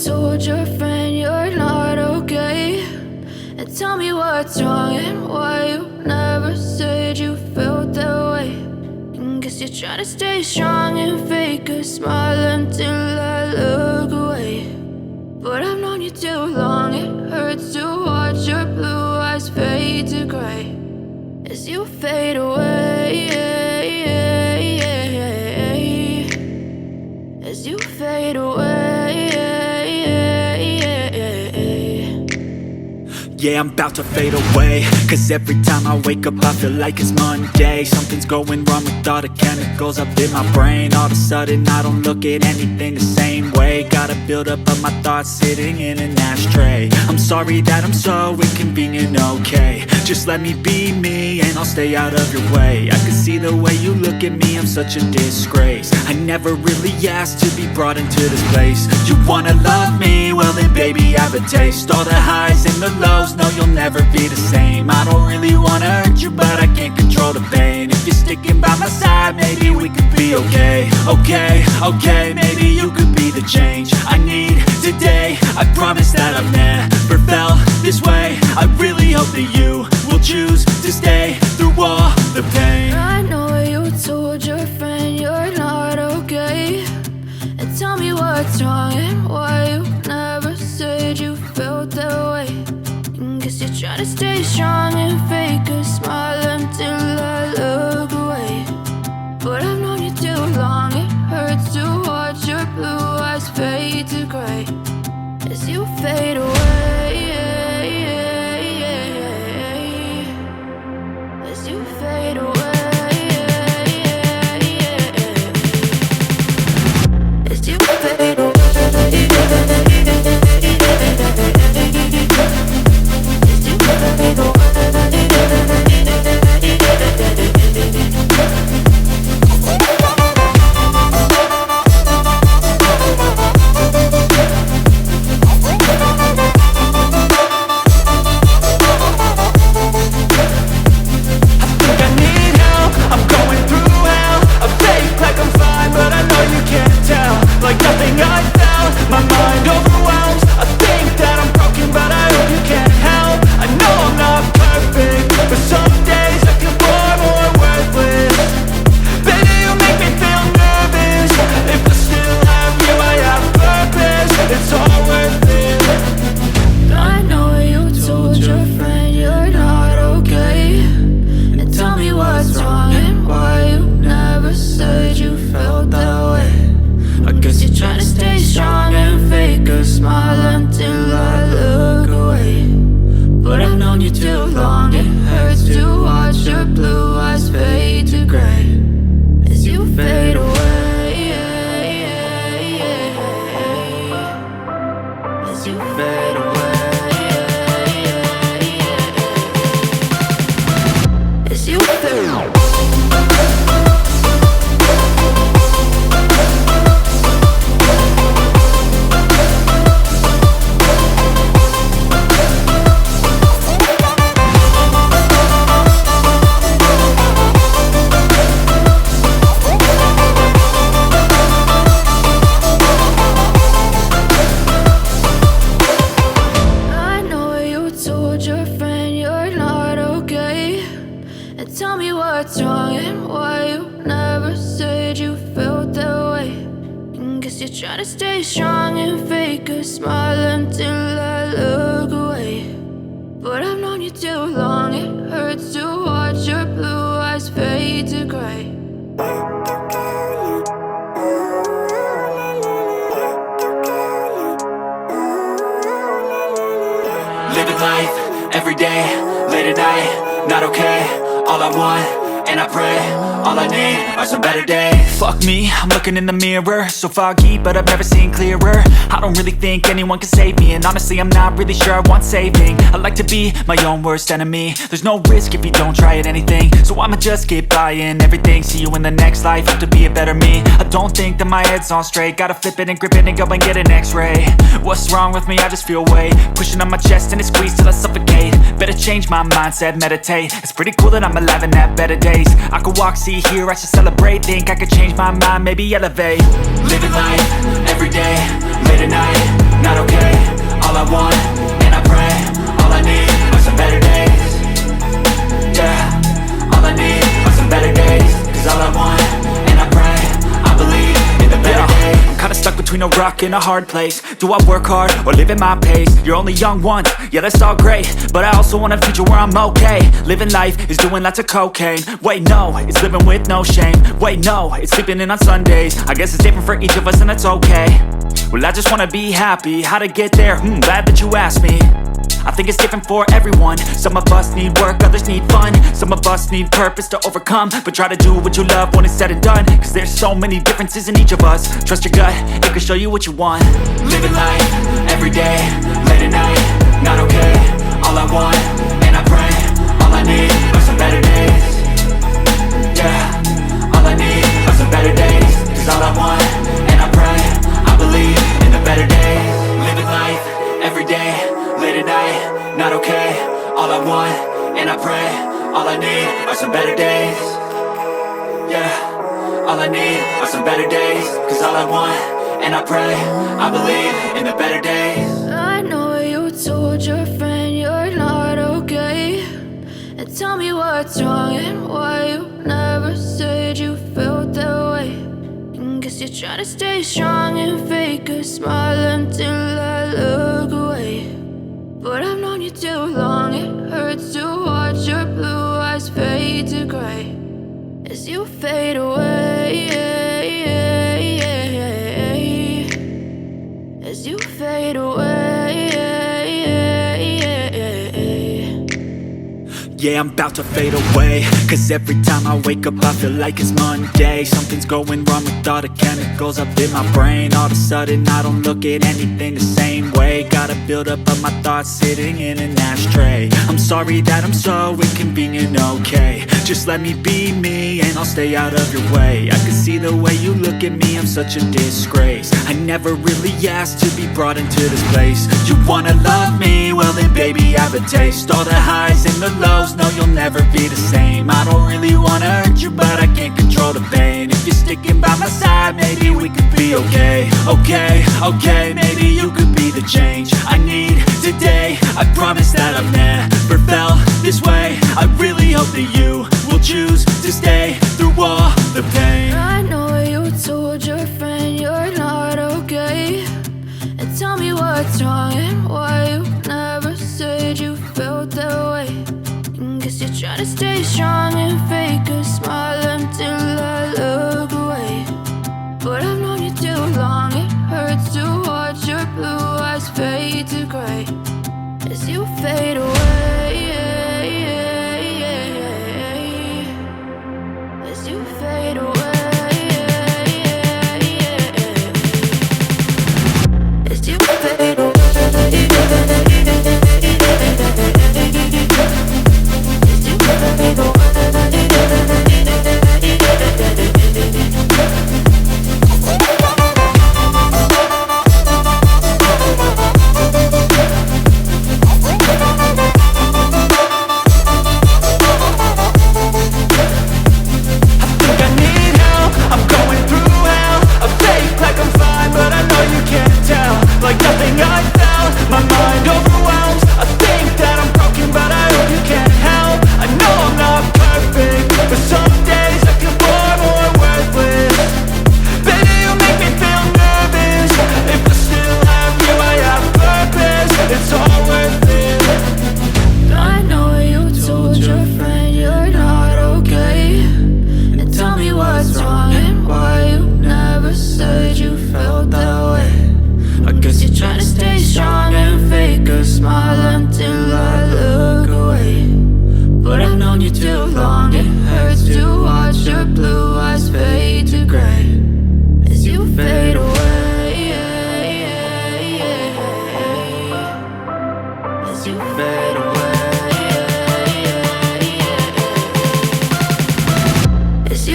told your friend you're not okay, and tell me what's wrong and why you never said you felt that way. And guess you're trying to stay strong and fake a smile until I look away. But I've known you too long, it hurts to watch your blue eyes fade to gray as you fade away, as you fade away. Yeah, I'm about to fade away, cause every time I wake up I feel like it's Monday. Something's going wrong with all the chemicals up in my brain. All of a sudden I don't look at anything the same way. Gotta build up of my thoughts sitting in an ashtray. I'm sorry that I'm so inconvenient, okay. Just let me be me and I'll stay out of your way. I can see the way you look at me, I'm such a disgrace. I never really asked to be brought into this place. You wanna love me? Well then baby I have a taste. All the highs and the lows, no you'll never be the same. I don't really wanna hurt you but I can't control the pain. If you're sticking by my side maybe we could be okay. Okay, maybe you could be the change I need today. I promise that I've never felt this way. I really hope that you will choose to stay through all the pain. I know you told your friend you're not okay, and tell me what's wrong and why you never said you felt that way. And guess you're trying to stay strong and fake a smile until I look away. But I've known you too long, it hurts to watch your blue eyes fade to gray as you fade away, as you fade away, as you fade away. Like nothing I felt, my mind overwhelms. I think that I'm broken but I hope you can't help. I know I'm not perfect, but some days I feel far more worthless. Baby, you make me feel nervous. If I still have you, I have purpose. It's all worth it. I know you told your friend you're not okay, and tell me what's wrong and why you never said you felt that way. I guess you're trying to stay strong and fake a smile until I look away. But I've known you too long, it hurts to watch your blue eyes fade to gray as you fade away, as you fade away, as you fade away. Tell me what's wrong and why you never said you felt that way. And guess you're trying to stay strong and fake a smile until I look away. But I've known you too long, it hurts to watch your blue eyes fade to gray. Living life, every day, late at night, not okay. All I want, and I pray, all I need are some better days. Fuck me, I'm looking in the mirror, so foggy, but I've never seen clearer. I don't really think anyone can save me, and honestly I'm not really sure I want saving. I like to be my own worst enemy. There's no risk if you don't try at anything, so I'ma just keep buying everything. See you in the next life, hope to be a better me. I don't think that my head's on straight, gotta flip it and grip it and go and get an x-ray. What's wrong with me? I just feel weight pushing on my chest and it squeezes till I suffocate. Better change my mindset, meditate. It's pretty cool that I'm alive and have better days. I could walk, see, hear, I should celebrate. Think I could change my mind, maybe elevate. Living life, every day, late at night, not between a rock and a hard place. Do I work hard or live at my pace? You're only young once, yeah that's all great, but I also want a future where I'm okay. Living life is doing lots of cocaine. Wait no, it's living with no shame. Wait no, it's sleeping in on Sundays. I guess it's different for each of us and that's okay. Well I just wanna be happy, how to get there? Glad that you asked me. I think it's different for everyone. Some of us need work, others need fun. Some of us need purpose to overcome. But try to do what you love when it's said and done, cause there's so many differences in each of us. Trust your gut, it can show you what you want. Living life, everyday, late at night, not okay. All I want, and I pray, all I need are some better days. Yeah, all I need are some better days. Cause all I want, and I pray, I believe in the better days. Living life, everyday, late at night, not okay. All I want, and I pray, all I need are some better days. Yeah, all I need are some better days. Cause all I want, and I pray, I believe in the better days. I know you told your friend you're not okay, and tell me what's wrong and why you never said you felt that way. And guess you're trying to stay strong and fake a smile until I look away. But I've known you too long, it hurts to watch your blue eyes fade to gray as you fade away, as you fade away. Yeah, I'm about to fade away, cause every time I wake up I feel like it's Monday. Something's going wrong with all the chemicals up in my brain. All of a sudden I don't look at anything the same way. Gotta build up of my thoughts sitting in an ashtray. I'm sorry that I'm so inconvenient, okay. Just let me be me and I'll stay out of your way. I can see the way you look at me, I'm such a disgrace. I never really asked to be brought into this place. You wanna love me? Well then baby I have a taste. All the highs and the lows, no you'll never be the same. I don't really wanna hurt you but I can't control the pain. If you're sticking by my side maybe we could be okay. Okay, maybe you could be the change I need today. I promise that I've never felt this way. I really hope that you will choose to stay through all the pain. I know you told your friend you're not okay, and tell me what's wrong and why you never said you felt that way. And guess you're trying to stay strong and fake a smile until I look away. But I've known you too long, it hurts to watch your blue eyes fade to gray as you fade away, as you fade away, as you fade